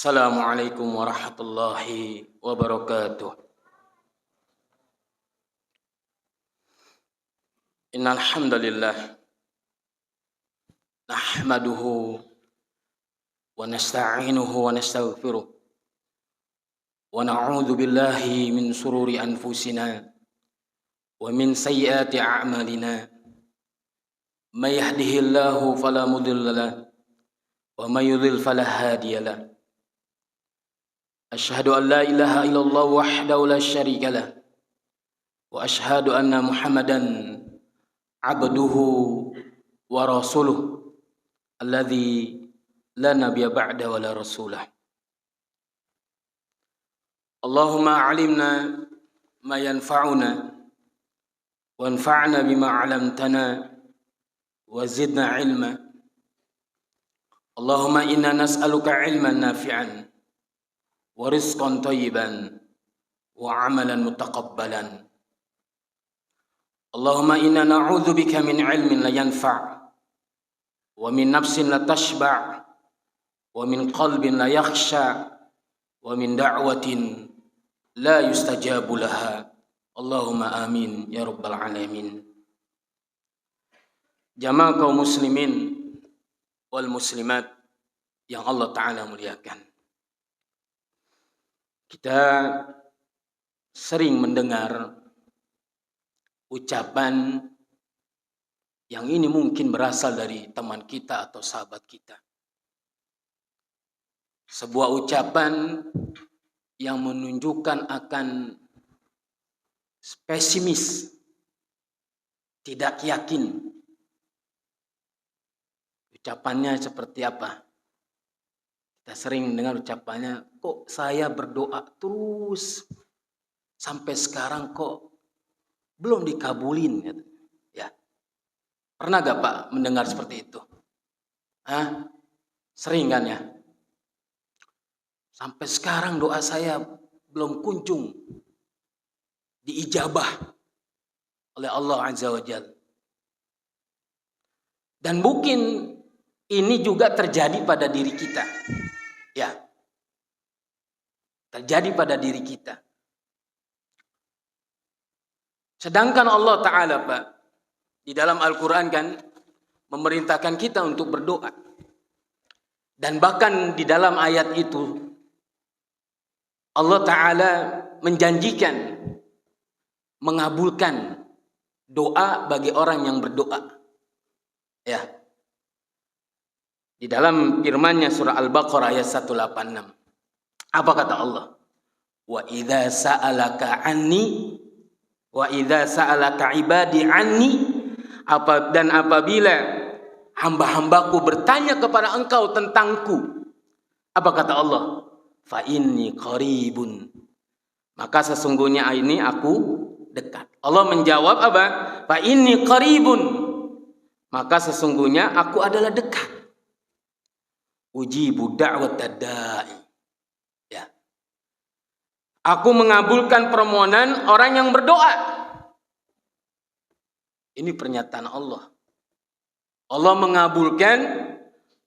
Assalamualaikum warahmatullahi wabarakatuh. Innal hamdalillah nahmaduhu wa nasta'inuhu wa nastaghfiruh wa na'udzu billahi min sururi anfusina wa min sayyiati a'malina. May yahdihillahu fala mudilla lahu wa may yudlil fala hadiya lahu. Asyhadu an la ilaha illallah wahdahu la syarika lah wa asyhadu anna Muhammadan abduhu wa rasuluh alladzi la nabiyya ba'da wa la rasulah. Allahumma alimna ma yanfa'una wanfa'na bima 'allamtana wa zidna ilma. Allahumma inna nas'aluka ilman nafi'an wa rizqan thayyiban wa amalan mutaqabbalan. Allahumma inna na'udzubika min ilmin la yanfa' wa min nafsin la tashba' wa min qalbin la yakhsha wa min da'watin la yustajabu laha. Allahumma amin ya rabbal alamin. Jamaah kaum muslimin wal muslimat yang Allah Ta'ala muliakan. Kita sering mendengar ucapan yang ini mungkin berasal dari teman kita atau sahabat kita. Sebuah ucapan yang menunjukkan akan pesimis, tidak yakin. Ucapannya seperti apa? Kita sering mendengar ucapannya, kok saya berdoa terus sampai sekarang kok belum dikabulin. Ya, pernah gak Pak mendengar seperti itu? Sering kan ya? Sampai sekarang doa saya belum kunjung diijabah oleh Allah Azza wa Jalla. Dan mungkin ini juga terjadi pada diri kita. Ya, terjadi pada diri kita. Sedangkan Allah Ta'ala Pak, di dalam Al-Quran kan memerintahkan kita untuk berdoa. Dan bahkan di dalam ayat itu Allah Ta'ala menjanjikan mengabulkan doa bagi orang yang berdoa. Ya. Di dalam firman-Nya surah Al-Baqarah ayat 186. Apa kata Allah? Wa idza sa'alaka anni wa idza sa'alaka ibadi anni, dan apabila hamba-hambaku bertanya kepada engkau tentangku, apa kata Allah? Fa inni qaribun, maka sesungguhnya ini aku dekat. Allah menjawab apa? Fa inni qaribun, maka sesungguhnya aku adalah dekat. Ujibu da'watad da'i. Ya. Aku mengabulkan permohonan orang yang berdoa. Ini pernyataan Allah. Allah mengabulkan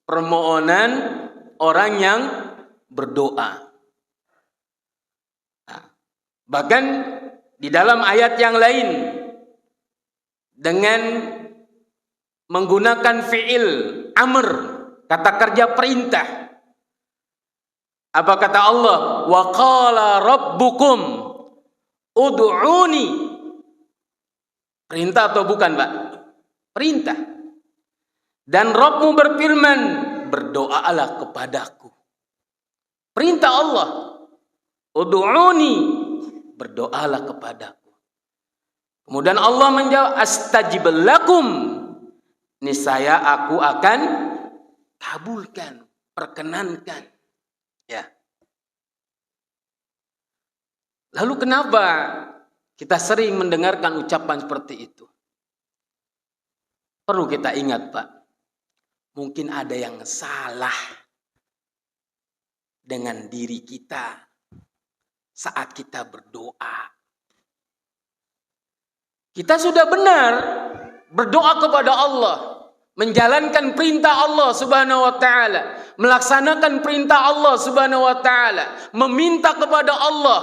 permohonan orang yang berdoa. Nah, bahkan di dalam ayat yang lain dengan menggunakan fi'il amr, kata kerja perintah. Apa kata Allah? Wa qala rabbukum ud'uni. Perintah atau bukan, Pak? Perintah. Dan Rabbmu berfirman, berdoalah kepadaku. Perintah Allah. Ud'uni, berdoalah kepadaku. Kemudian Allah menjawab, astajib lakum. Niscaya aku akan kabulkan, perkenankan. Ya. Lalu kenapa kita sering mendengarkan ucapan seperti itu? Perlu kita ingat, Pak. Mungkin ada yang salah dengan diri kita saat kita berdoa. Kita sudah benar berdoa kepada Allah, menjalankan perintah Allah Subhanahu wa taala, melaksanakan perintah Allah Subhanahu wa taala, meminta kepada Allah.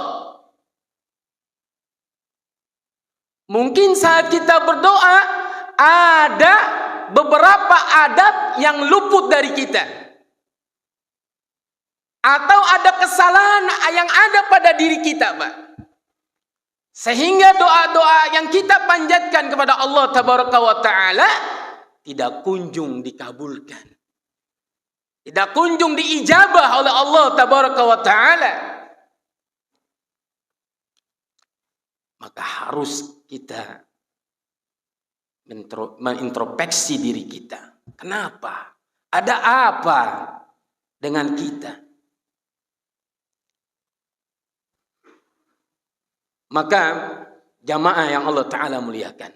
Mungkin saat kita berdoa ada beberapa adab yang luput dari kita, atau ada kesalahan yang ada pada diri kita, Pak. Sehingga doa-doa yang kita panjatkan kepada Allah Tabaraka wa Ta'ala tidak kunjung dikabulkan, tidak kunjung diijabah oleh Allah Tabaraka wa Ta'ala. Maka harus kita mengintrospeksi diri kita. Kenapa? Ada apa dengan kita? Maka jamaah yang Allah Ta'ala muliakan,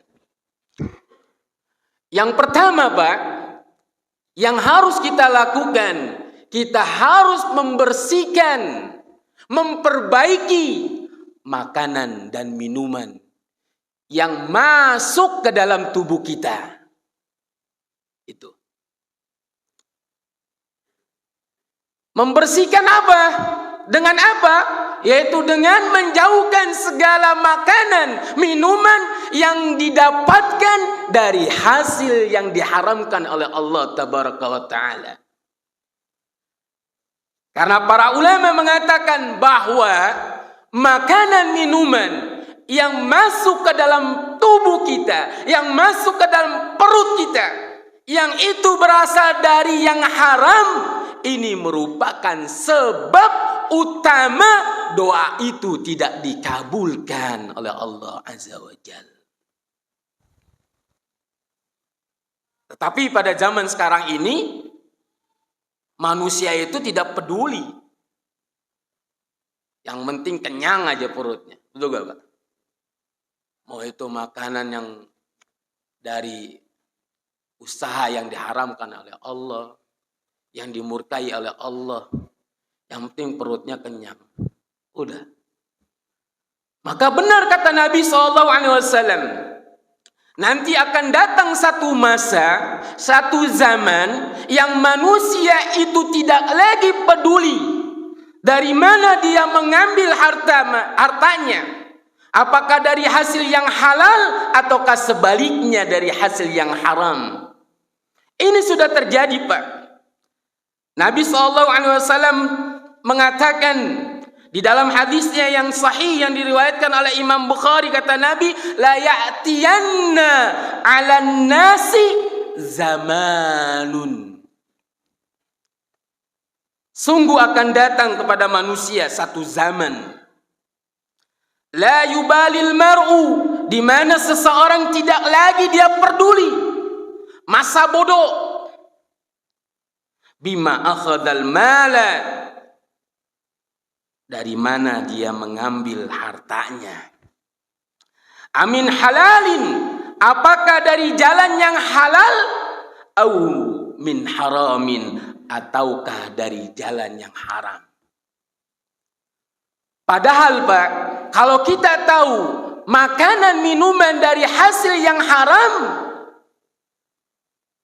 yang pertama, Pak, yang harus kita lakukan, kita harus membersihkan, memperbaiki makanan dan minuman yang masuk ke dalam tubuh kita. Itu. Membersihkan apa? Dengan apa? Yaitu dengan menjauhkan segala makanan, minuman yang didapatkan dari hasil yang diharamkan oleh Allah Tabaraka wa Ta'ala. Karena para ulama mengatakan bahwa makanan minuman yang masuk ke dalam tubuh kita, yang masuk ke dalam perut kita, yang itu berasal dari yang haram, ini merupakan sebab utama doa itu tidak dikabulkan oleh Allah Azza wa Jalla. Tetapi pada zaman sekarang ini, manusia itu tidak peduli. Yang penting kenyang aja perutnya. Betul gak, Pak? Mau itu makanan yang dari usaha yang diharamkan oleh Allah, yang dimurkai oleh Allah, yang penting perutnya kenyang. Udah. Maka benar kata Nabi SAW, nanti akan datang satu masa, satu zaman yang manusia itu tidak lagi peduli dari mana dia mengambil hartanya. Apakah dari hasil yang halal ataukah sebaliknya dari hasil yang haram. Ini sudah terjadi, Pak. Nabi SAW mengatakan di dalam hadisnya yang sahih yang diriwayatkan oleh Imam Bukhari, kata Nabi, la ya'tiyanna 'alan nasi zamanun. Sungguh akan datang kepada manusia satu zaman, la yubalil mar'u, di mana seseorang tidak lagi dia peduli, masa bodoh, bima akhadhal mala, dari mana dia mengambil hartanya, amin halalin, apakah dari jalan yang halal, au min haramin, ataukah dari jalan yang haram. Padahal, Pak, kalau kita tahu makanan minuman dari hasil yang haram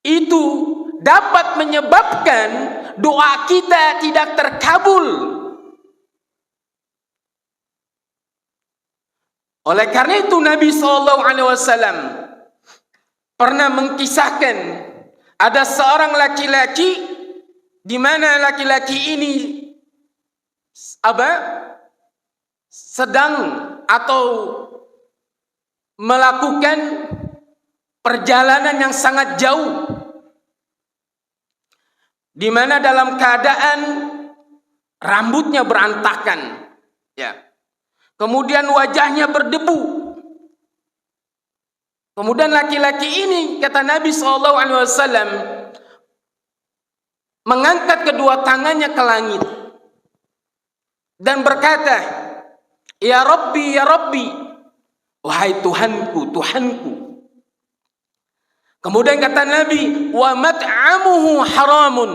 itu dapat menyebabkan doa kita tidak terkabul. Oleh karena itu Nabi SAW pernah mengkisahkan ada seorang laki-laki di mana laki-laki ini sedang atau melakukan perjalanan yang sangat jauh, di mana dalam keadaan rambutnya berantakan, ya. Kemudian wajahnya berdebu. Kemudian laki-laki ini, kata Nabi SAW, mengangkat kedua tangannya ke langit dan berkata, ya Rabbi, ya Rabbi, wahai Tuhanku, Tuhanku. Kemudian kata Nabi, wa mat'amuhu haramun,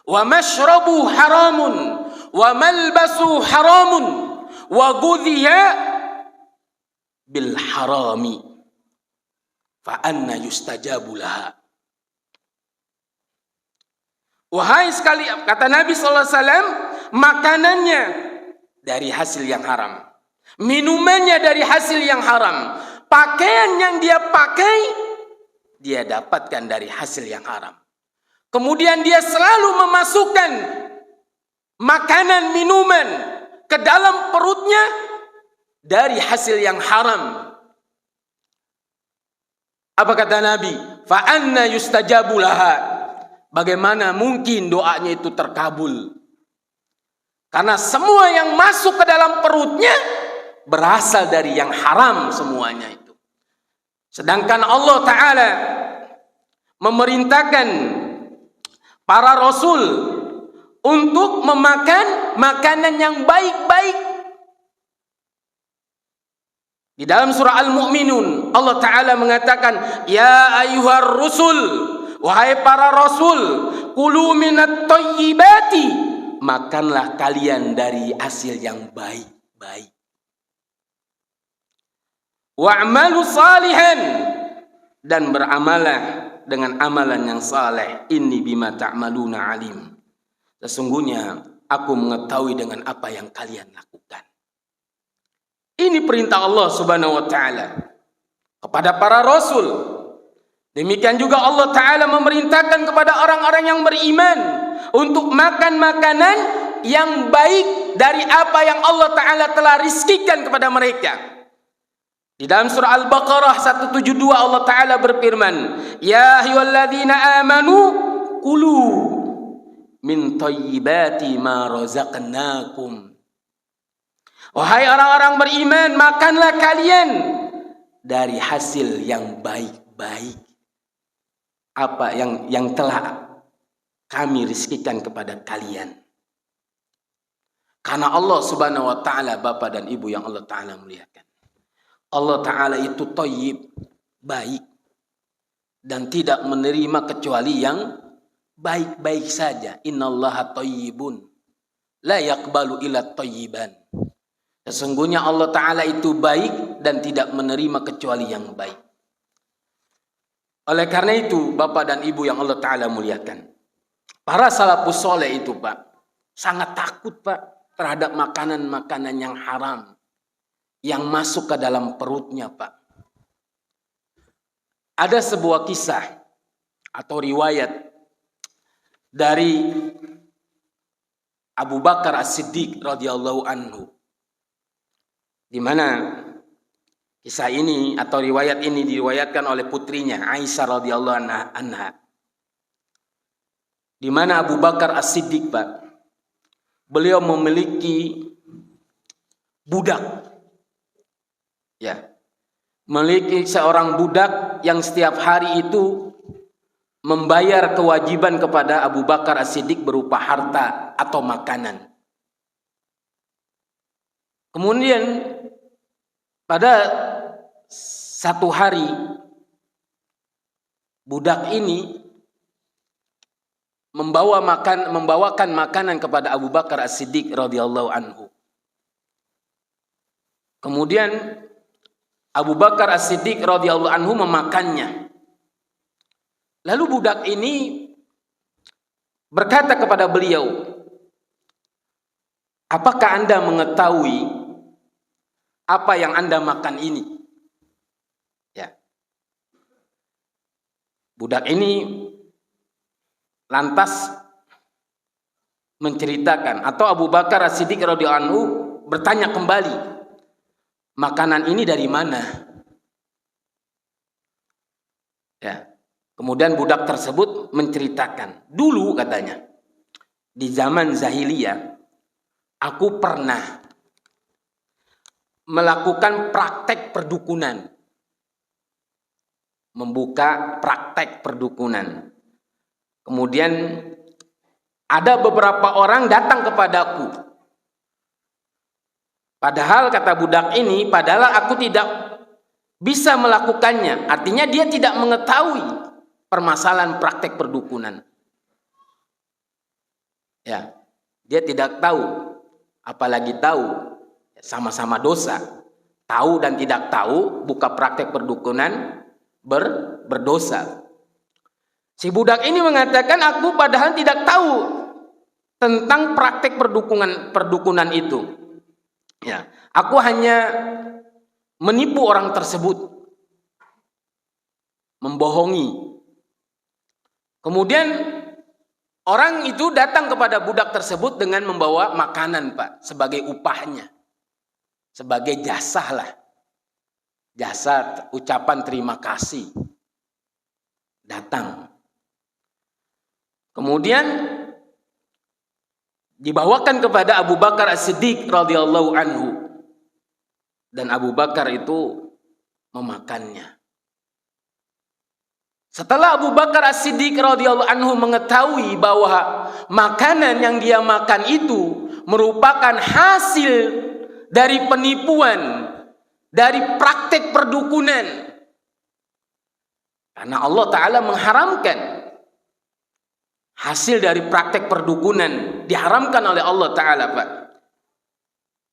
wa mashrabu haramun, wa malbasu haramun, wa ghudhiya bil harami, fa anna yustajabu laha. Wahai sekalian, kata Nabi SAW, makanannya dari hasil yang haram, minumannya dari hasil yang haram, pakaian yang dia pakai dia dapatkan dari hasil yang haram. Kemudian dia selalu memasukkan makanan minuman ke dalam perutnya dari hasil yang haram. Apa kata Nabi? Fa anna yustajabu laha. Bagaimana mungkin doanya itu terkabul? Karena semua yang masuk ke dalam perutnya berasal dari yang haram semuanya itu. Sedangkan Allah Ta'ala memerintahkan para rasul untuk memakan makanan yang baik-baik. Di dalam surah Al-Mu'minun Allah Ta'ala mengatakan, ya ayyuhar rusul, wahai para rasul, kulu minat thayyibati, makanlah kalian dari hasil yang baik-baik. Wa'malu salihan, dan beramalah dengan amalan yang saleh. Inni bima ta'maluna alim. Sesungguhnya aku mengetahui dengan apa yang kalian lakukan. Ini perintah Allah Subhanahu wa taala kepada para rasul. Demikian juga Allah Ta'ala memerintahkan kepada orang-orang yang beriman untuk makan makanan yang baik dari apa yang Allah Ta'ala telah rizkikan kepada mereka. Di dalam surah Al-Baqarah 172 Allah Ta'ala berfirman, ya ayyuhalladzina amanu kulu min thayyibati ma razaqnakum. Wahai orang-orang beriman, makanlah kalian dari hasil yang baik-baik, apa yang telah kami rizkikan kepada kalian. Karena Allah Subhanahu wa taala, Bapak dan Ibu yang Allah Ta'ala muliakan, Allah Ta'ala itu thayyib, baik, dan tidak menerima kecuali yang baik-baik saja. Innallaha thayyibun la yaqbalu illa thayyiban. Sesungguhnya Allah Ta'ala itu baik dan tidak menerima kecuali yang baik. Oleh karena itu, Bapak dan Ibu yang Allah Ta'ala muliakan, para salafus soleh itu, Pak, sangat takut, Pak, terhadap makanan-makanan yang haram yang masuk ke dalam perutnya, Pak. Ada sebuah kisah atau riwayat dari Abu Bakar As-Siddiq radhiyallahu anhu, di mana kisah ini atau riwayat ini diriwayatkan oleh putrinya Aisyah radhiyallahu anha. Di mana Abu Bakar As-Siddiq, Pak, beliau memiliki budak. Ya. Memiliki seorang budak yang setiap hari itu membayar kewajiban kepada Abu Bakar As-Siddiq berupa harta atau makanan. Kemudian pada satu hari budak ini membawakan makanan kepada Abu Bakar As-Siddiq radhiyallahu anhu. Kemudian Abu Bakar As-Siddiq radhiyallahu anhu memakannya. Lalu budak ini berkata kepada beliau, apakah Anda mengetahui apa yang Anda makan ini? Ya. Budak ini lantas menceritakan, atau Abu Bakar As-Siddiq radhiyallahu anhu bertanya kembali, makanan ini dari mana? Ya. Kemudian budak tersebut menceritakan, dulu katanya, di zaman Zahiliyah, aku pernah melakukan praktek perdukunan. Membuka praktek perdukunan. Kemudian ada beberapa orang datang kepadaku. Padahal kata budak ini, padahal aku tidak bisa melakukannya. Artinya dia tidak mengetahui permasalahan praktek perdukunan. Ya, dia tidak tahu, apalagi tahu, sama-sama dosa. Tahu dan tidak tahu, buka praktek perdukunan berdosa. Si budak ini mengatakan, aku padahal tidak tahu tentang praktek perdukunan itu. Ya, aku hanya menipu orang tersebut, membohongi. Kemudian orang itu datang kepada budak tersebut dengan membawa makanan, Pak, sebagai upahnya, sebagai jasa lah, jasa ucapan terima kasih. Datang. Kemudian dibawakan kepada Abu Bakar As-Siddiq radhiyallahu anhu, dan Abu Bakar itu memakannya. Setelah Abu Bakar As-Siddiq radhiyallahu anhu mengetahui bahwa makanan yang dia makan itu merupakan hasil dari penipuan, dari praktek perdukunan, karena Allah Ta'ala mengharamkan hasil dari praktek perdukunan, diharamkan oleh Allah Ta'ala, Pak.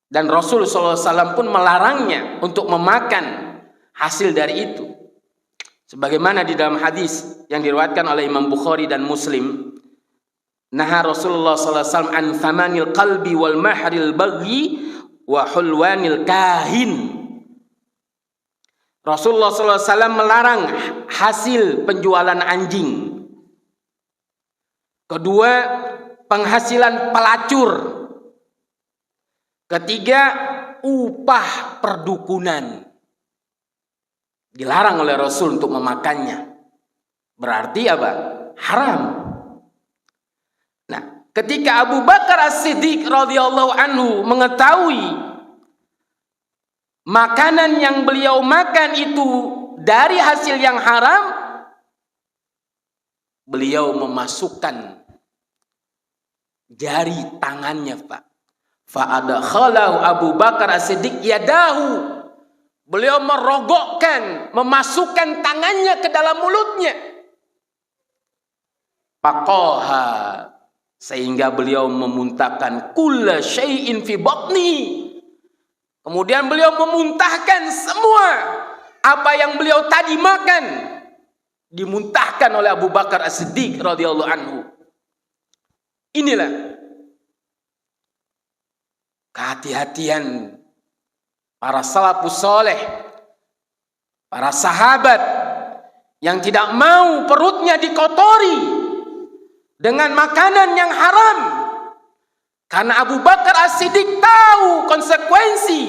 Dan Rasul SAW pun melarangnya untuk memakan hasil dari itu. Sebagaimana di dalam hadis yang diriwayatkan oleh Imam Bukhari dan Muslim, naha Rasulullah SAW an thamanil qalbi wal mahril baghi wa hulwanil kahin. Rasulullah SAW melarang hasil penjualan anjing. Kedua, penghasilan pelacur. Ketiga, upah perdukunan. Dilarang oleh Rasul untuk memakannya. Berarti apa? Haram. Nah, ketika Abu Bakar As-Siddiq radhiyallahu anhu mengetahui makanan yang beliau makan itu dari hasil yang haram, beliau memasukkan jari tangannya, Pak. Fa'adakhalahu Abu Bakar As-Siddiq yadahu. Beliau merogokkan, memasukkan tangannya ke dalam mulutnya. Faqaha, sehingga beliau memuntahkan kulla syai'in fi batni. Kemudian beliau memuntahkan semua apa yang beliau tadi makan, dimuntahkan oleh Abu Bakar As-Siddiq radhiyallahu anhu. Inilah kehati-hatian para salafus saleh, para sahabat yang tidak mau perutnya dikotori dengan makanan yang haram. Karena Abu Bakar As-Siddiq tahu konsekuensi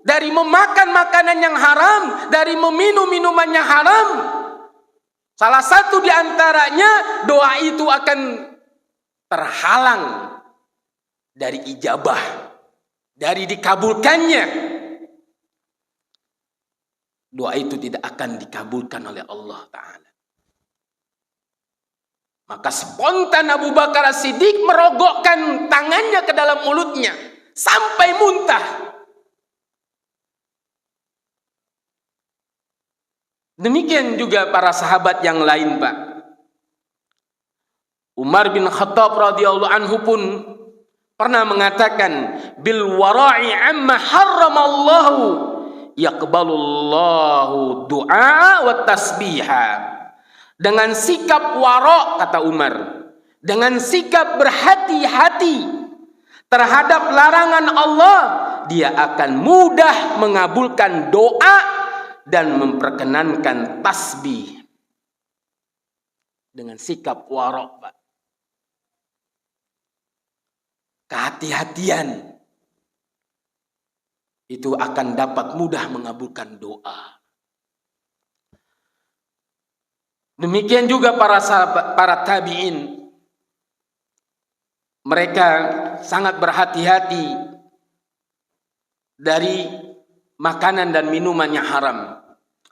dari memakan makanan yang haram, dari meminum minuman yang haram. Salah satu di antaranya, doa itu akan terhalang dari ijabah, dari dikabulkannya. Doa itu tidak akan dikabulkan oleh Allah Ta'ala. Maka spontan Abu Bakar As-Siddiq merogokkan tangannya ke dalam mulutnya sampai muntah. Demikian juga para sahabat yang lain, Pak. Umar bin Khattab radhiyallahu anhu pun pernah mengatakan, bil wara'i amma harramallahu yaqbalullahu du'a wa tasbiha. Dengan sikap wara', kata Umar, dengan sikap berhati-hati terhadap larangan Allah, dia akan mudah mengabulkan doa dan memperkenankan tasbih. Dengan sikap wara', Pak. Kehati-hatian itu akan dapat mudah mengabulkan doa. Demikian juga para sahabat, para tabi'in. Mereka sangat berhati-hati dari makanan dan minuman yang haram.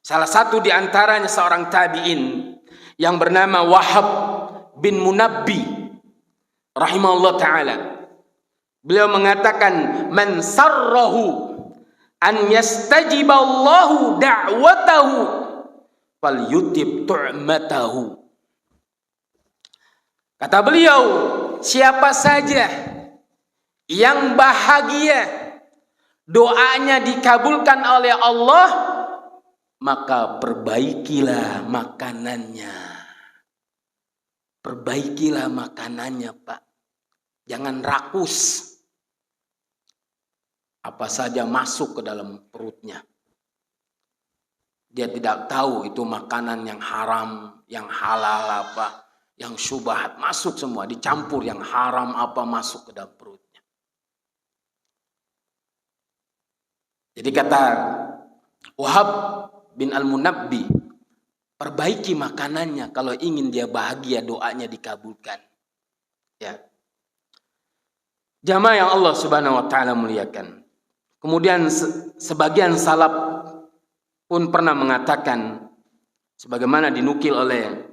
Salah satu di antaranya seorang tabi'in yang bernama Wahab bin Munabbi rahimahullah ta'ala. Beliau mengatakan, man sarrahu an yastajiballahu da'watahu fal yutib tu'matahu. Kata beliau, siapa saja yang bahagia doanya dikabulkan oleh Allah, maka perbaikilah makanannya. Perbaikilah makanannya, Pak. Jangan rakus. Apa saja masuk ke dalam perutnya. Dia tidak tahu itu makanan yang haram, yang halal apa, yang syubhat, masuk semua, dicampur yang haram apa masuk ke dalam perutnya. Jadi kata Wahab bin Al-Munabbi, perbaiki makanannya kalau ingin dia bahagia, doanya dikabulkan. Ya. Jamaah yang Allah Subhanahu wa taala muliakan. Kemudian sebagian salaf pun pernah mengatakan, sebagaimana dinukil oleh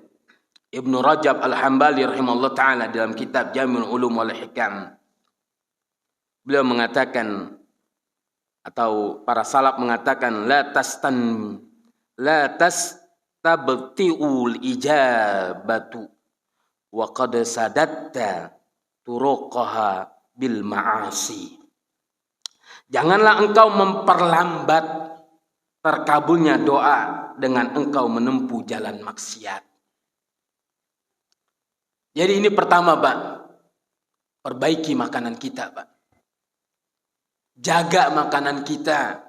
Ibnu Rajab Al-Hambali rahimahullah ta'ala dalam kitab Jami'ul Ulum wal Hikam. Beliau mengatakan, atau para salaf mengatakan, la tastabti'ul ijabatu wa qad sadatta turuqaha bil ma'asi. Janganlah engkau memperlambat terkabulnya doa dengan engkau menempuh jalan maksiat. Jadi ini pertama, Pak. Perbaiki makanan kita, Pak. Jaga makanan kita.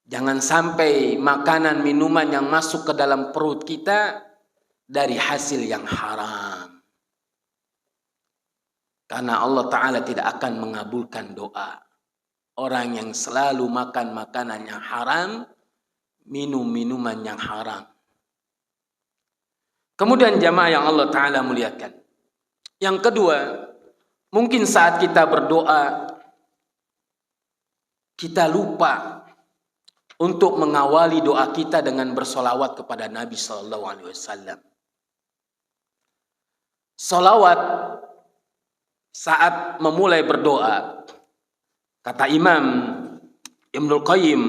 Jangan sampai makanan minuman yang masuk ke dalam perut kita dari hasil yang haram. Karena Allah Ta'ala tidak akan mengabulkan doa orang yang selalu makan makanan yang haram, minum minuman yang haram. Kemudian jamaah yang Allah Ta'ala muliakan. Yang kedua, mungkin saat kita berdoa, kita lupa untuk mengawali doa kita dengan bersolawat kepada Nabi SAW. Solawat saat memulai berdoa, kata Imam Ibnul Qayyim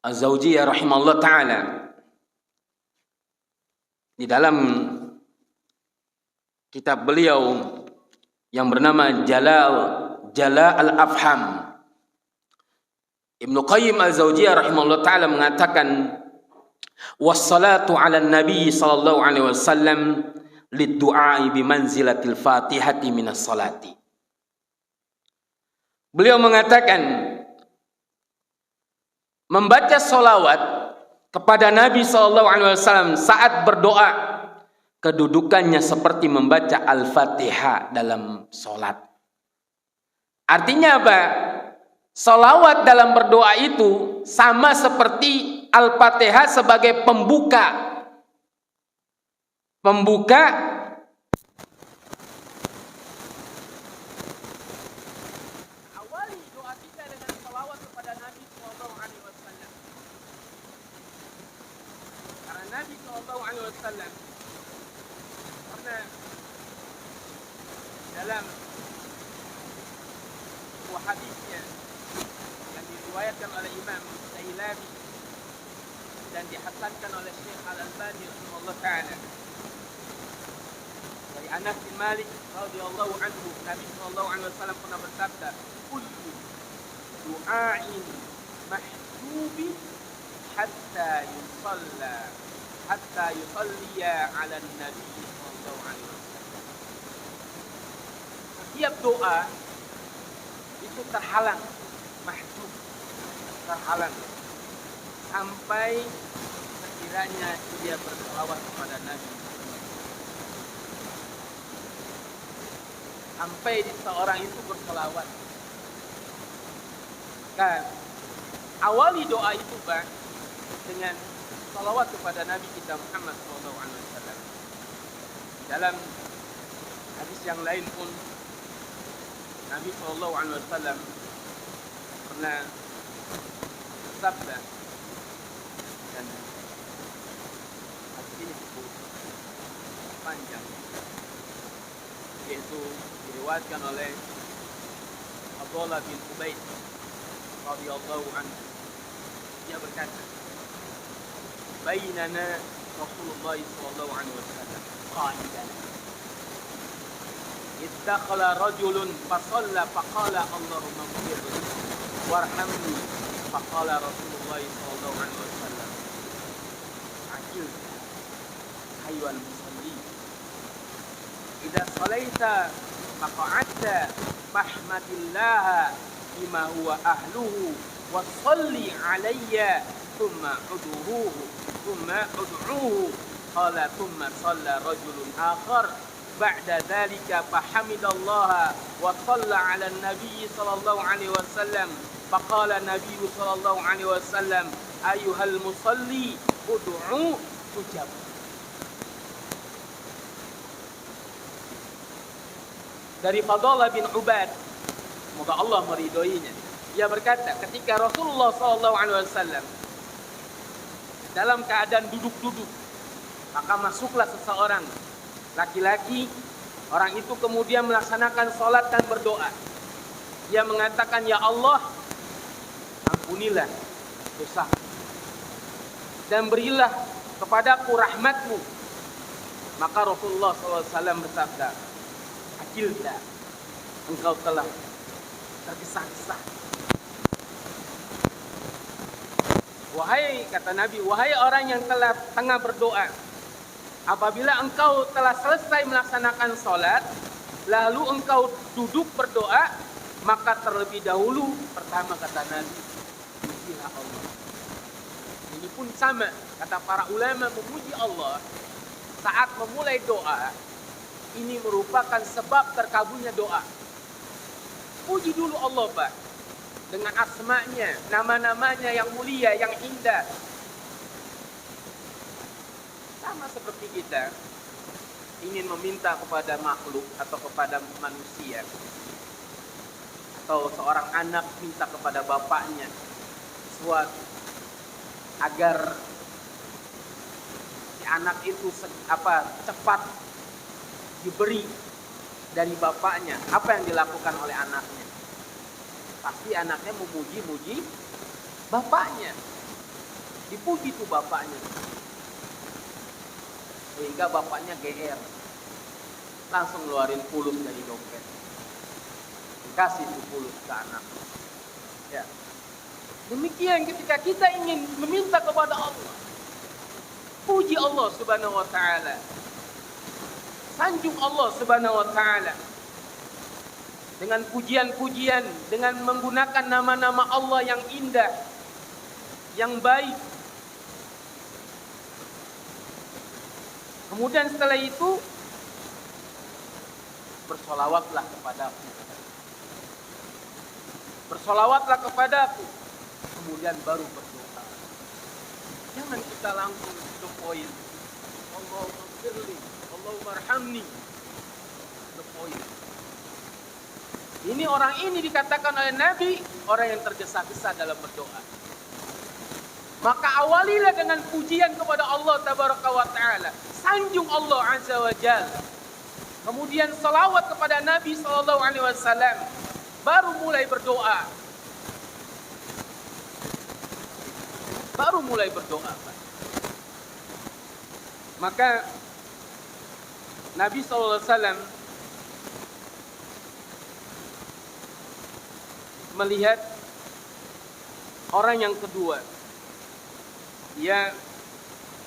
Az-Zawjiyah rahimahullah ta'ala, di dalam kitab beliau yang bernama Jala al-Afham, Ibnu Qayyim Az-Zawjiyah rahimahullah ta'ala mengatakan, wassalatu ala nabi sallallahu alaihi wasallam liddu'ai bimanzilatil fatihati minas salati. Beliau mengatakan, membaca solawat kepada Nabi SAW saat berdoa, kedudukannya seperti membaca Al-Fatihah dalam solat. Artinya apa? Solawat dalam berdoa itu sama seperti Al-Fatihah sebagai pembuka awali doa kita dengan salawat kepada Nabi Sallallahu Alaihi Wasallam. Karena Nabi Sallallahu Alaihi Wasallam pernah dalam sebuah hadisnya yang diriwayatkan oleh Imam Dailami dan dihasankan oleh Syekh Al-Albani rahimahullah ta'ala, dari Anas bin Malik radhiyallahu anhu, Nabi sallallahu alaihi wasallam pernah bersabda, kullu du'ain mahjubin hatta yusalliya ala nabi sallallahu alaihi wasallam. Setiap doa itu terhalang, mahjub, terhalang sampai sekiranya dia berselawat kepada Nabi, sampai seorang itu berselawat. Kan awali doa itu, Pak, dengan salawat kepada Nabi kita Muhammad SAW. Dalam hadis yang lain pun Nabi SAW pernah bersabda, dan hadis ini cukup panjang, yaitu diriwayatkan oleh Abdullah bin Ubaid radhiyallahu anhu. Dia berkata, bainana Rasulullah sallallahu alaihi wasallam qa'idan iddakhala rajulun fasalla faqala Allahumma ighfirli warhamni faqala Rasulullah sallallahu alaihi wasallam ajilta ayyuhal musalli, idza shalaita faq'adta fahmadillah bima huwa ahluhu wa shalli alayya thumma ud'uhu qala thumma shalla rajulun akhar ba'da dhalika fahamidallaha wa shalla 'ala an-nabiy sallallahu alaihi wasallam faqala nabiy sallallahu alaihi wasallam ayyuhal musalli ud'u tujab. Dari Fadalah bin Ubad, semoga Allah meridhoinya, ia berkata ketika Rasulullah SAW dalam keadaan duduk-duduk, maka masuklah seseorang laki-laki. Orang itu kemudian melaksanakan sholat dan berdoa. Dia mengatakan, ya Allah, ampunilah dosa dan berilah kepadaku rahmatmu. Maka Rasulullah SAW bersabda, ajilta, engkau telah tergesa-gesa. Wahai, kata Nabi, wahai orang yang tengah berdoa, apabila engkau telah selesai melaksanakan sholat, lalu engkau duduk berdoa, maka terlebih dahulu, pertama kata Nabi, pujilah Allah. Ini pun sama, kata para ulama, memuji Allah saat memulai doa, ini merupakan sebab terkabulnya doa. Puji dulu Allah, Pak, dengan asma'nya, nama-namanya yang mulia, yang indah. Sama seperti kita ingin meminta kepada makhluk atau kepada manusia, atau seorang anak minta kepada bapaknya sesuatu agar si anak itu cepat diberi dari bapaknya. Apa yang dilakukan oleh anaknya? Pasti anaknya memuji-muji bapaknya, dipuji tuh bapaknya, sehingga bapaknya GR, langsung ngeluarin fulus dari dompet, dikasih tuh fulus ke anak. Ya, demikian ketika kita ingin meminta kepada Allah, puji Allah Subhanahu wa Ta'ala, sanjung Allah Subhanahu wa Ta'ala dengan pujian-pujian, dengan menggunakan nama-nama Allah yang indah, yang baik. Kemudian setelah itu bersolawatlah kepadaku, bersolawatlah kepadaku, kemudian baru berdoa. Jangan kita langsung to the point, Allahumma firli, Allahumma arhamni, to the point. Ini orang ini dikatakan oleh Nabi, orang yang tergesa-gesa dalam berdoa. Maka awalilah dengan pujian kepada Allah Tabaraka wa Ta'ala, sanjung Allah Azza wa Jalla. Kemudian salawat kepada Nabi SAW, baru mulai berdoa. Baru mulai berdoa. Maka Nabi SAW melihat orang yang kedua.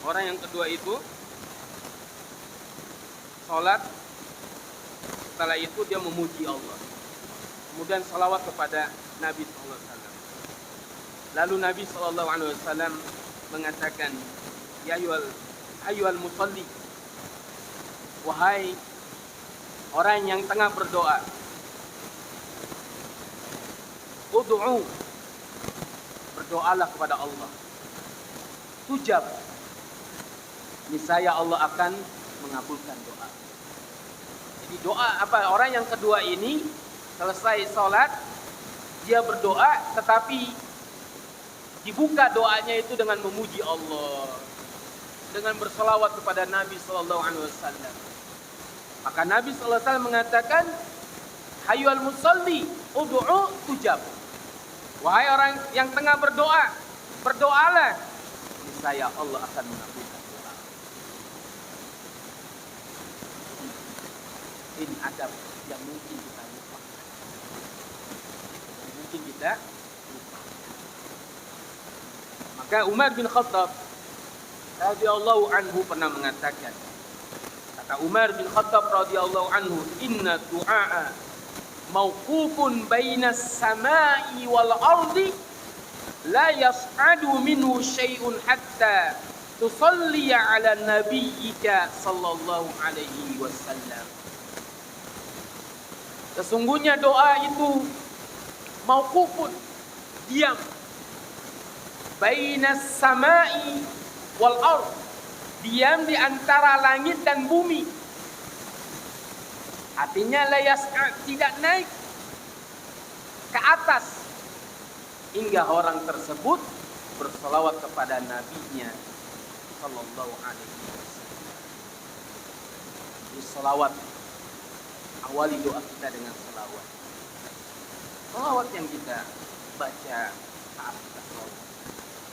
Orang yang kedua itu sholat, setelah itu dia memuji Allah, kemudian salawat kepada Nabi SAW. Lalu Nabi SAW mengatakan, ya ayyuhal musalli, wahai orang yang tengah berdoa, ud'u, berdoalah kepada Allah, tujab, niscaya Allah akan mengabulkan doa. Jadi doa orang yang kedua ini selesai sholat, dia berdoa, tetapi dibuka doanya itu dengan memuji Allah, dengan berselawat kepada Nabi SAW. Maka Nabi SAW mengatakan, hayyul musalli ud'u tujab. Wahai orang yang tengah berdoa, berdoalah, niscaya Allah akan mengabulkan doa. Ini adab yang mungkin kita lupa. Mungkin kita lupa. Maka Umar bin Khattab radhiyallahu anhu pernah mengatakan, Kata Umar bin Khattab radhiyallahu anhu, "Inna du'a mauqufun bainas samai wal ardi la yas'adu minhu syai'un hatta tusalli ala nabiyyika sallallahu alaihi wasallam." Sesungguhnya doa itu mauqufun, diam, bainas samai wal ard, diam di antara langit dan bumi. Artinya tidak naik ke atas hingga orang tersebut berselawat kepada nabinya sallallahu alaihi wasallam. Jadi selawat, awali doa kita dengan selawat. Selawat yang kita baca saat kita selawat,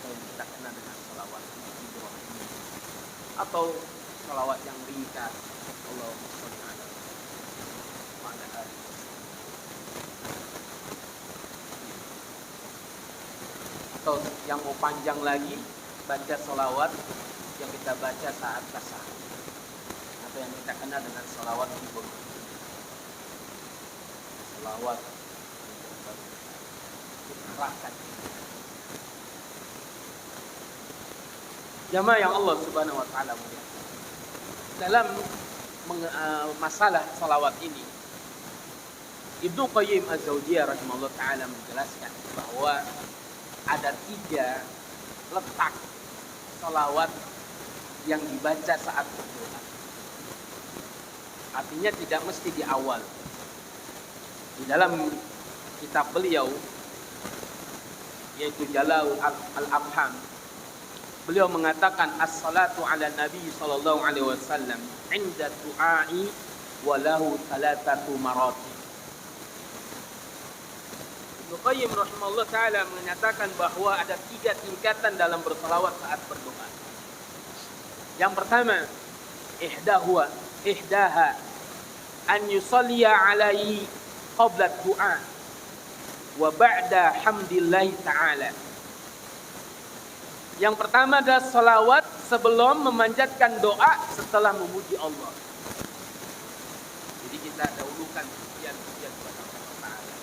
yang kita kenal dengan selawat Ibrahim, atau selawat yang ringkas, Allahumma sholli ala Muhammad wa ala ali. Atau yang mau panjang lagi, baca selawat yang kita baca saat tasawuf, atau yang kita kenal dengan selawat Ibrahim. Selawat dikerahkan. Jamaah yang Allah Subhanahu wa taala muliakan. Dalam masalah salawat ini, Ibnu Qayyim Az-Jauziyah rahimahullah taala menjelaskan bahwa ada 3 letak salawat yang dibaca saat berdoa. Artinya tidak mesti di awal. Di dalam kitab beliau yaitu Jalal al-Afham, beliau mengatakan as-salatu ala nabi sallallahu alaihi wasallam inda du'ai wa lahu thalathatu maratib. Ibnu Qayyim rahimahullah taala menyatakan bahwa ada 3 tingkatan dalam berselawat saat berdoa. Yang pertama, ihdaha an yusalliya alaihi qabla du'a wa ba'da hamdillahi ta'ala. Yang pertama adalah salawat sebelum memanjatkan doa setelah memuji Allah. Jadi kita dahulukan pujian-pujian kepada Allah Ta'ala,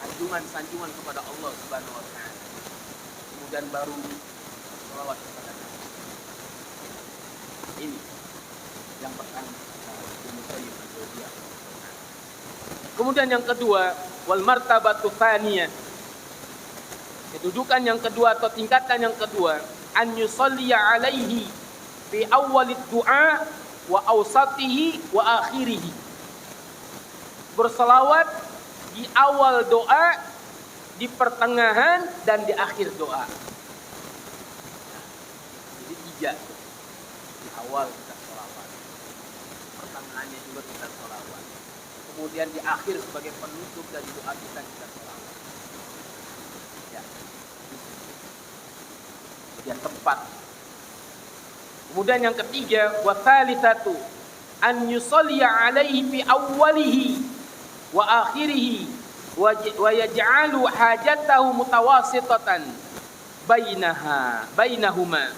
sanjungan-sanjungan kepada Allah Subhanahu wa Ta'ala, kemudian baru salawat kepada Nabi. Ini yang pertama. Kemudian yang kedua, wal martabatu tsaniyah, kedudukan yang kedua atau tingkatan yang kedua, an yusalliya alaihi fi awwalid du'a wa awsatihi wa akhirih. Berselawat di awal doa, di pertengahan dan di akhir doa. Jadi 3. Di awal kita selawat, pertengahannya juga kita selawat, kemudian di akhir sebagai penutup dari doa kita selawat. Ya, dia tepat. Kemudian yang ketiga, wa thalitsatu an yusalliya alaihi fi awwalihi wa akhirih wa yaj'alu hajatahu mutawassitatan bainahuma.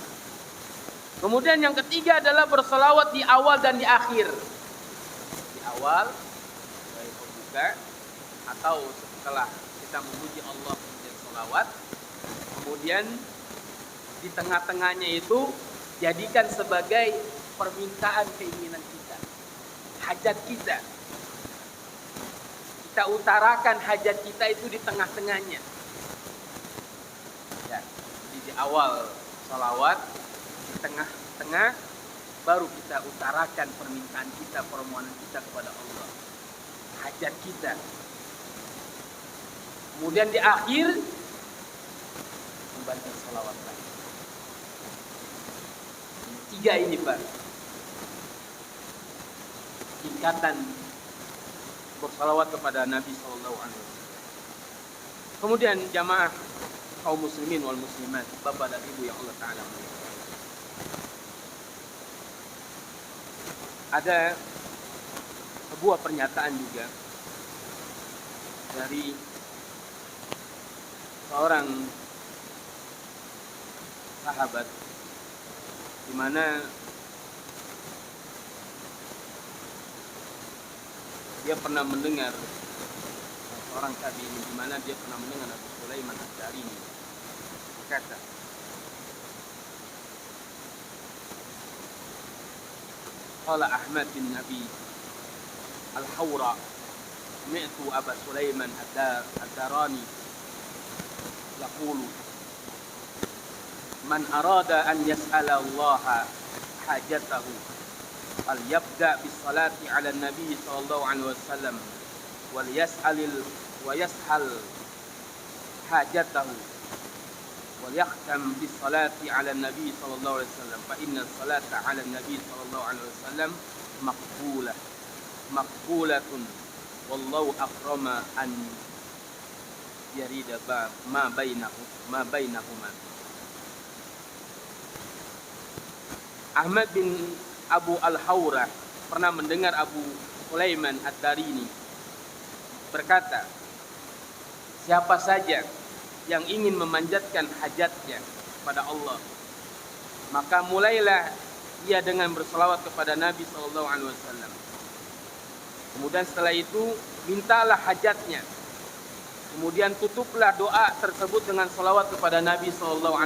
Kemudian yang ketiga adalah berselawat di awal dan di akhir. Di awal sebagai pembuka, atau setelah kita memuji Allah kemudian selawat. Kemudian di tengah-tengahnya itu jadikan sebagai permintaan keinginan kita, hajat kita. Kita utarakan hajat kita itu di tengah-tengahnya. Ya, jadi di awal salawat, di tengah-tengah baru kita utarakan permintaan kita, permohonan kita kepada Allah, hajat kita. Kemudian di akhir membaca salawat lagi. 3 ini Pak, tingkatan bersalawat kepada Nabi Sallallahu Alaihi Wasallam. Kemudian jamaah kaum muslimin wal muslimat, bapak dan ibu yang Allah Ta'ala muliakan, ada sebuah pernyataan juga dari seorang sahabat, di mana dia pernah mendengar seorang tabi'in di mana dia pernah mendengar Abu Sulaiman Ad-Darimi berkata, qala Ahmad bin Abi Al-Hawra sami'tu Aba Sulaiman Ad-Darani yaqulu man arada an yas'ala Allah hajatahu fal yabda bis salati 'ala nabi sallallahu alaihi wasallam wal yashal hajatahu wal yakhtam bis salati 'ala nabi sallallahu alaihi wasallam fa inna salata 'ala nabi sallallahu alaihi wasallam maqbulatun wallahu akrama an yarida ma bainahuma. Ahmad bin Abu Al-Hawrah pernah mendengar Abu Sulaiman Ad-Darimi berkata, siapa saja yang ingin memanjatkan hajatnya kepada Allah, maka mulailah ia dengan berselawat kepada Nabi SAW. Kemudian setelah itu mintalah hajatnya. Kemudian tutuplah doa tersebut dengan selawat kepada Nabi SAW.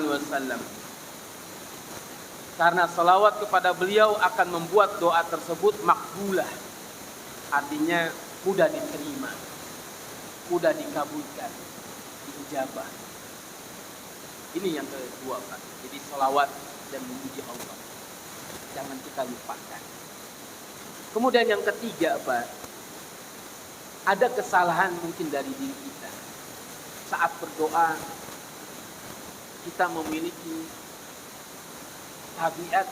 Karena selawat kepada beliau akan membuat doa tersebut makbulah. Artinya mudah diterima, mudah dikabulkan, diijabah. Ini yang kedua, Pak. Jadi selawat dan memuji Allah, jangan kita lupakan. Kemudian yang ketiga, Pak, ada kesalahan mungkin dari diri kita. Saat berdoa kita memiliki tabiat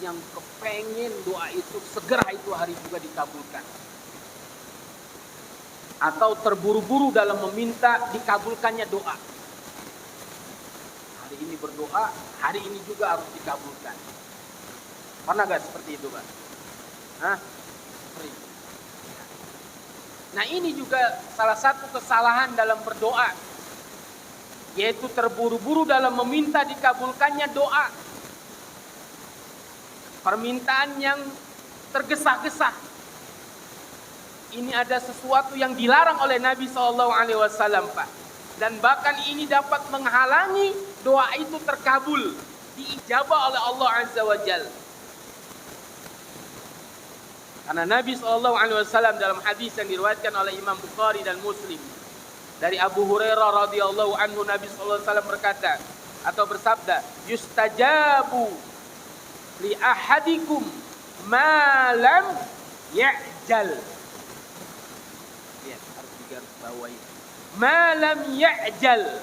yang kepengen doa itu segera itu hari juga dikabulkan, atau terburu-buru dalam meminta dikabulkannya doa. Hari ini berdoa, hari ini juga harus dikabulkan. Pernah gak seperti itu, Pak? Sering. Nah, ini juga salah satu kesalahan dalam berdoa, yaitu terburu-buru dalam meminta dikabulkannya doa. Permintaan yang tergesa-gesa. Ini ada sesuatu yang dilarang oleh Nabi SAW, Pak. Dan bahkan ini dapat menghalangi doa itu terkabul, diijabah oleh Allah Azza wa Jalla. Karena Nabi SAW dalam hadis yang diriwayatkan oleh Imam Bukhari dan Muslim dari Abu Hurairah radhiyallahu anhu, Nabi SAW berkata atau bersabda, yustajabu li ahadikum ma lam ya'jal. Ya, harus digarisbawahi. Ma lam ya'jal.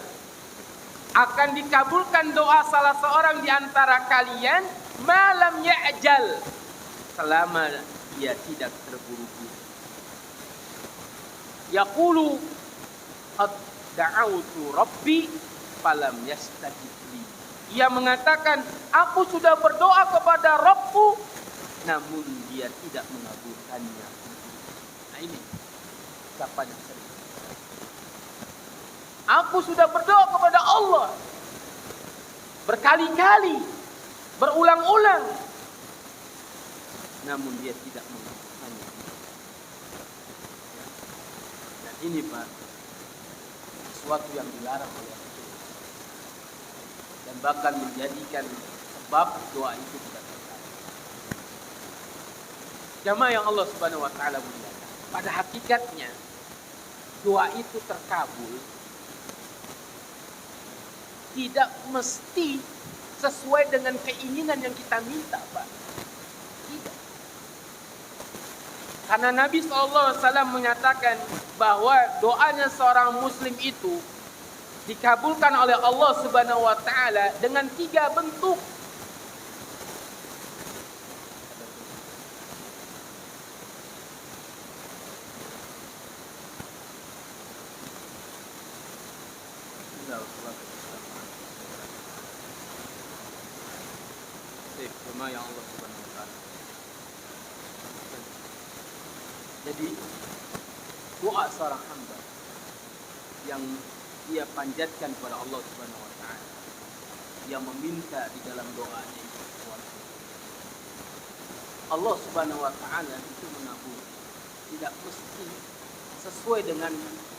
Akan dikabulkan doa salah seorang di antara kalian ma lam ya'jal, selama ia tidak terburu-buru. Yaqulu qad da'awtu rabbi falam yastajib li. Ia mengatakan, aku sudah berdoa kepada Rabbku, namun dia tidak mengabulkannya. Nah, ini ucapan yang sering. Aku sudah berdoa kepada Allah berkali-kali, berulang-ulang, namun dia tidak mengabulkannya. Dan ini, Pak, sesuatu yang dilarang oleh Allah, dan bahkan menjadikan sebab doa itu tidak terkabul. Jamaah yang Allah Subhanahu wa taala muliakan, pada hakikatnya doa itu terkabul tidak mesti sesuai dengan keinginan yang kita minta, Pak. Tidak. Karena Nabi SAW menyatakan bahwa doanya seorang muslim itu dikabulkan oleh Allah Subhanahu wa taala dengan 3 bentuk. Yang Allah Subhanahu wa taala. Jadi doa seorang hamba yang dia panjatkan kepada Allah Subhanahu wa taala, yang meminta di dalam doanya itu sesuatu, Allah Subhanahu wa taala itu mengabulkan. tidak mesti sesuai dengan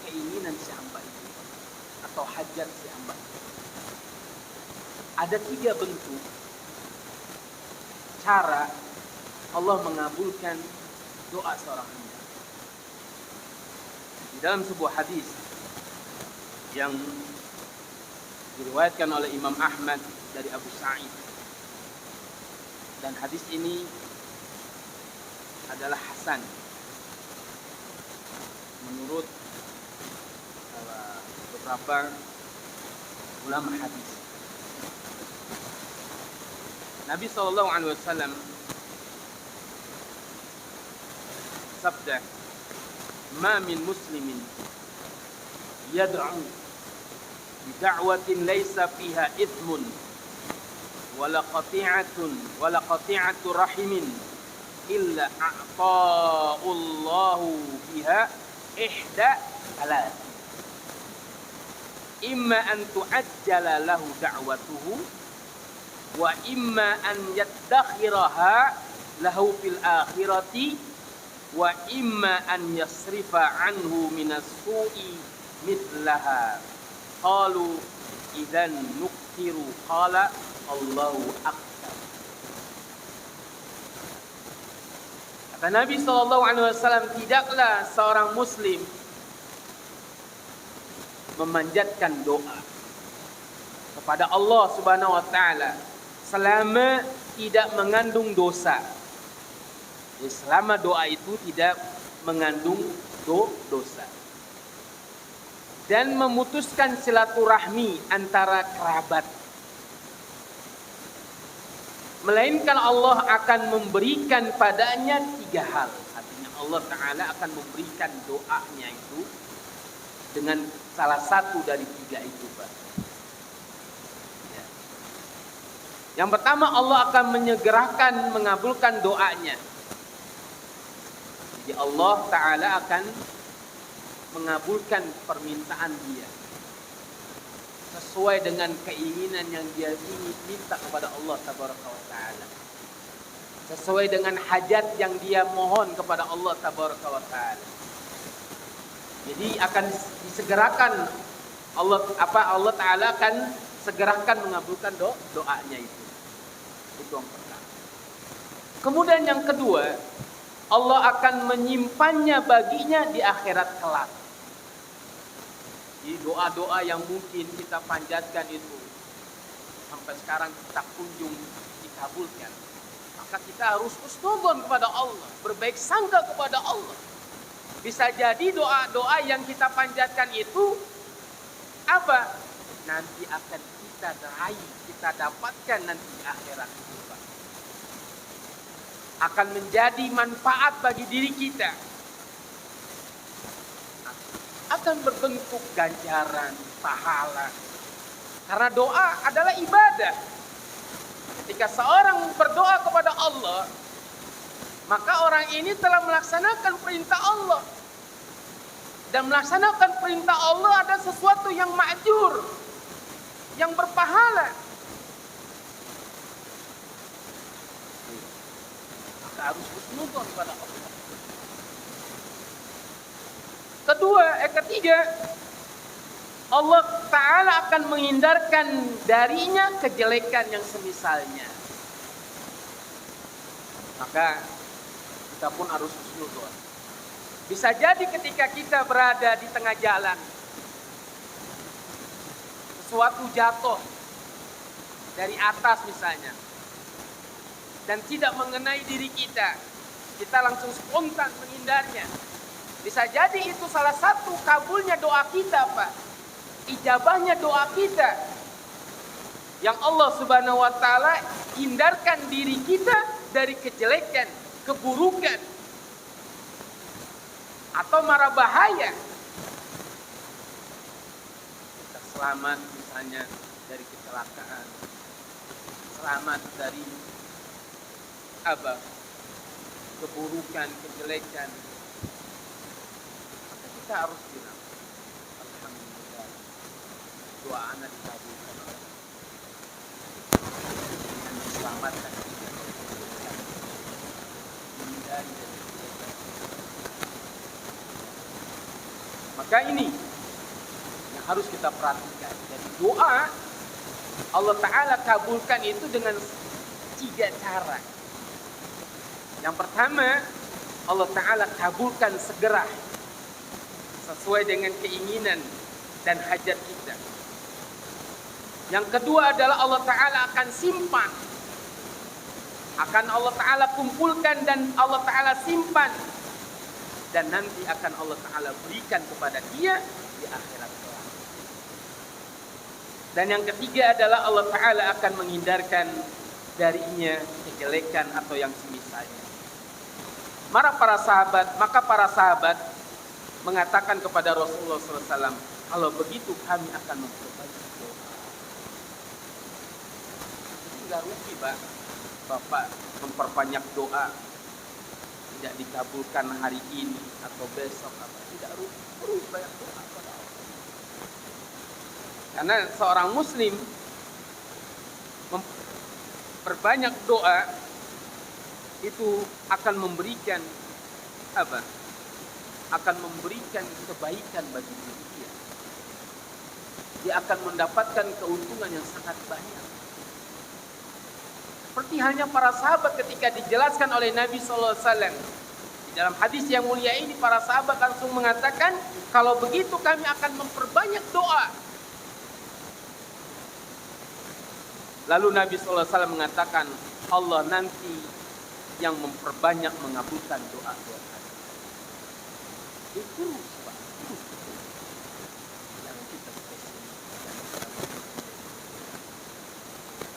keinginan si hamba itu atau hajat si hamba itu. Ada 3 bentuk cara Allah mengabulkan doa seorang hamba. Di dalam sebuah hadis yang diriwayatkan oleh Imam Ahmad dari Abu Sa'id, dan hadis ini adalah hasan menurut beberapa ulama hadis. Nabi SAW sabda, "Ma min muslimin yad'u bi da'watin laysa fiha ithmun wala qati'atu rahimin illa a'ta'allahu biha ihda thalath. Imma an tu'ajjala lahu da'watuhu wa imma an yaddakhiraha lahu fil akhirati wa imma an yasrifa anhu minas su'i mithlaha." Qalu idzan nuqtiru, qala Allahu akbar. Kata Nabi SAW, tidaklah seorang muslim memanjatkan doa kepada Allah Subhanahu wa taala selama tidak mengandung dosa. Jadi selama doa itu tidak mengandung dosa. Dan memutuskan silaturahmi antara kerabat. Melainkan Allah akan memberikan padanya 3 hal. Artinya Allah Ta'ala akan memberikan doanya itu dengan salah satu dari 3 itu, Pak. Ya. Yang pertama, Allah akan menyegerakan mengabulkan doanya. Jadi Allah Ta'ala akan mengabulkan permintaan dia sesuai dengan keinginan yang dia minta kepada Allah Tabaraka wa Ta'ala, sesuai dengan hajat yang dia mohon kepada Allah Tabaraka wa Ta'ala. Jadi akan disegerakan Allah Ta'ala akan segerakan mengabulkan doanya itu. Itu yang pertama. Kemudian yang kedua, Allah akan menyimpannya baginya di akhirat kelak. Jadi doa-doa yang mungkin kita panjatkan itu sampai sekarang tak kunjung dikabulkan, maka kita harus husnudzon kepada Allah, berbaik sangka kepada Allah. Bisa jadi doa-doa yang kita panjatkan itu apa? Nanti akan kita raih, kita dapatkan nanti di akhirat itu, Pak. Akan menjadi manfaat bagi diri kita. Akan berbentuk ganjaran, pahala. Karena doa adalah ibadah. Ketika seorang berdoa kepada Allah, maka orang ini telah melaksanakan perintah Allah. Dan melaksanakan perintah Allah ada sesuatu yang ma'jur, yang berpahala. Maka harus husnudzon kepada Allah. Ketiga, Allah Ta'ala akan menghindarkan darinya kejelekan yang semisalnya. Maka kita pun harus husnudzon. Bisa jadi ketika kita berada di tengah jalan, sesuatu jatuh dari atas misalnya, dan tidak mengenai diri kita, kita langsung spontan menghindarnya. Bisa jadi itu salah satu kabulnya doa kita, Pak. Ijabahnya doa kita. Yang Allah Subhanahu wa Ta'ala hindarkan diri kita dari kejelekan, keburukan, atau mara bahaya. Kita selamat misalnya dari kecelakaan, selamat dari keburukan, kejelekan. Kita harus bilang alhamdulillah, doa anak dikabulkan oleh Allah dan diselamatkan kita dari kejelekan, menghindari dari kejelekan. Maka ini yang harus kita perhatikan. Jadi doa Allah Ta'ala kabulkan itu dengan 3 cara. Yang pertama, Allah Ta'ala kabulkan segera sesuai dengan keinginan dan hajat kita. Yang kedua adalah Allah Ta'ala akan simpan, akan Allah Ta'ala kumpulkan dan Allah Ta'ala simpan, dan nanti akan Allah Ta'ala berikan kepada dia di akhirat kelak. Dan yang ketiga adalah Allah Ta'ala akan menghindarkan darinya kejelekan atau yang semisalnya. Maka para sahabat mengatakan kepada Rasulullah SAW, kalau begitu kami akan memperbaiki doa. Jadi nggak rugi Bapak memperbanyak doa, tidak dikabulkan hari ini atau besok, tidak rugi. Terus banyak doa kepada Allah. Karena seorang muslim memperbanyak doa itu akan memberikan apa? Akan memberikan kebaikan bagi diri dia. Dia akan mendapatkan keuntungan yang sangat banyak. Seperti halnya para sahabat ketika dijelaskan oleh Nabi SAW. Di dalam hadis yang mulia ini para sahabat langsung mengatakan, kalau begitu kami akan memperbanyak doa. Lalu Nabi SAW mengatakan, Allah nanti yang memperbanyak mengabulkan doa-doa kami. Itu Pak.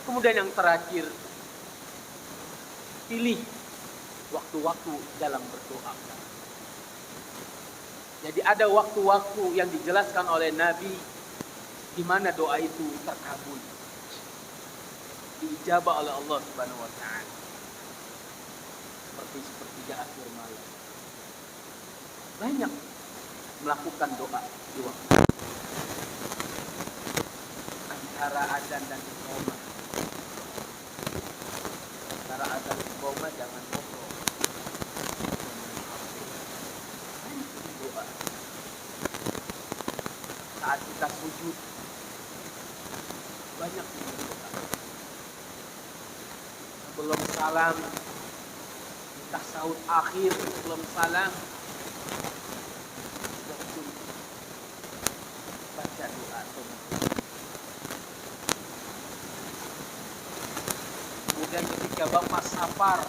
Kemudian yang terakhir, pilih waktu-waktu dalam berdoa. Jadi ada waktu-waktu yang dijelaskan oleh Nabi di mana doa itu terkabul, diijabah oleh Allah Subhanahu wa taala. Seperti sepertiga akhir malam. Banyak melakukan doa di waktu antara azan dan iqamah. Antara azan dan iqamah jangan ngobrol. Banyak doa. Saat kita sujud banyak doa. Sebelum salam, tasawuf akhir sebelum salam, baca doa. Kemudian ketika Bapak safar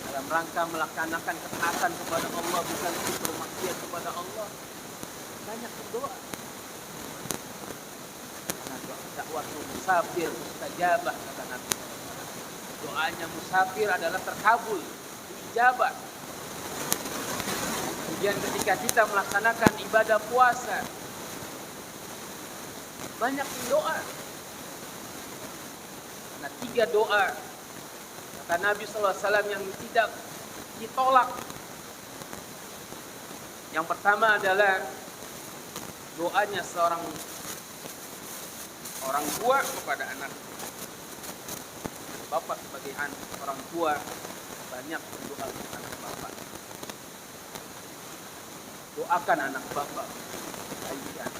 dalam rangka melaksanakan ketaatan kepada Allah, bukan untuk bermaksiat kepada Allah, banyak berdoa. Karena dakwah musafir mustajabah, kata Nabi. Doanya musafir adalah terkabul, diijabah. Kemudian ketika kita melaksanakan ibadah puasa, banyak doa. Karena 3 doa kata Nabi SAW yang tidak ditolak. Yang pertama adalah doanya seorang orang tua kepada anak. Bapak sebagai orang tua banyak berdoa untuk anak bapak. Doakan anak bapak kebaikan.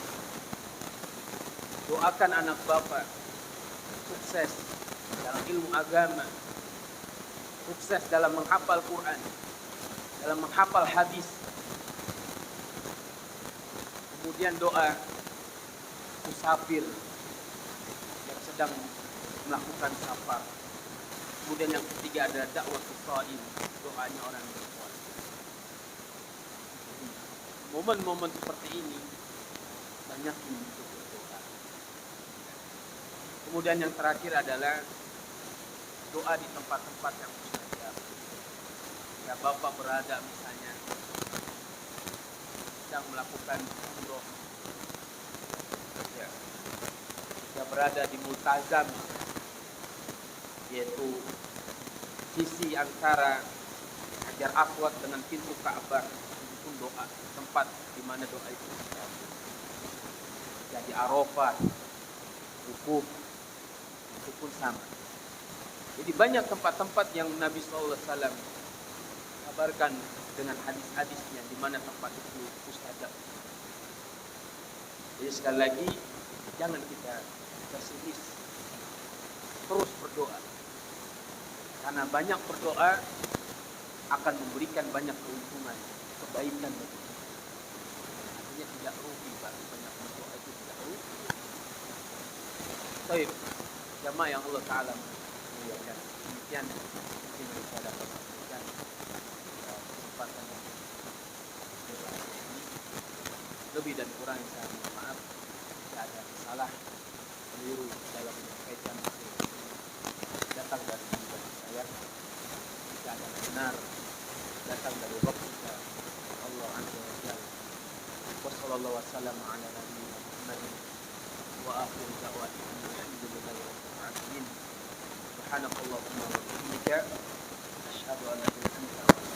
Doakan anak bapak sukses dalam ilmu agama, sukses dalam menghafal Quran, dalam menghafal hadis. Kemudian doa musafir yang sedang melakukan safar. Kemudian yang ketiga adalah dakwah shaim, doanya orang yang berpuasa. Momen-momen seperti ini banyak untuk berdoa. Kemudian yang terakhir adalah doa di tempat-tempat yang mustajab. Ya, Bapak berada misalnya sedang melakukan umroh, ya berada di Multazam, yaitu sisi antara Hajar Aswad dengan pintu Ka'bah, itu pun doa, tempat di mana doa itu terkabul. Jadi Arafah, Wukuf, itu pun sama. Jadi banyak tempat-tempat yang Nabi SAW kabarkan dengan hadis-hadisnya di mana tempat itu mustajab. Jadi sekali lagi jangan kita pesimis, terus berdoa. Karena banyak berdoa akan memberikan banyak keuntungan, kebaikan bagi kita. Artinya tidak rugi, banyak berdoa itu tidak rugi. Baik, jamaah yang Allah Ta'ala muliakan. Demikian mungkin bisa dapat memberikan kesempatan ini. Lebih dan kurang saya mohon maaf jika ada salah keliru dalam menyampaikan datang dari saya. Jika ada benar datang dari Rabb kita Allah Azza wa Jalla. Wa sallallahu wasallam ala nabiyyina Muhammadin wa akhir da'wana alhamdulillahi rabbil alamin. Subhanakallahumma wa bihamdika asyhadu an la ilaha illa anta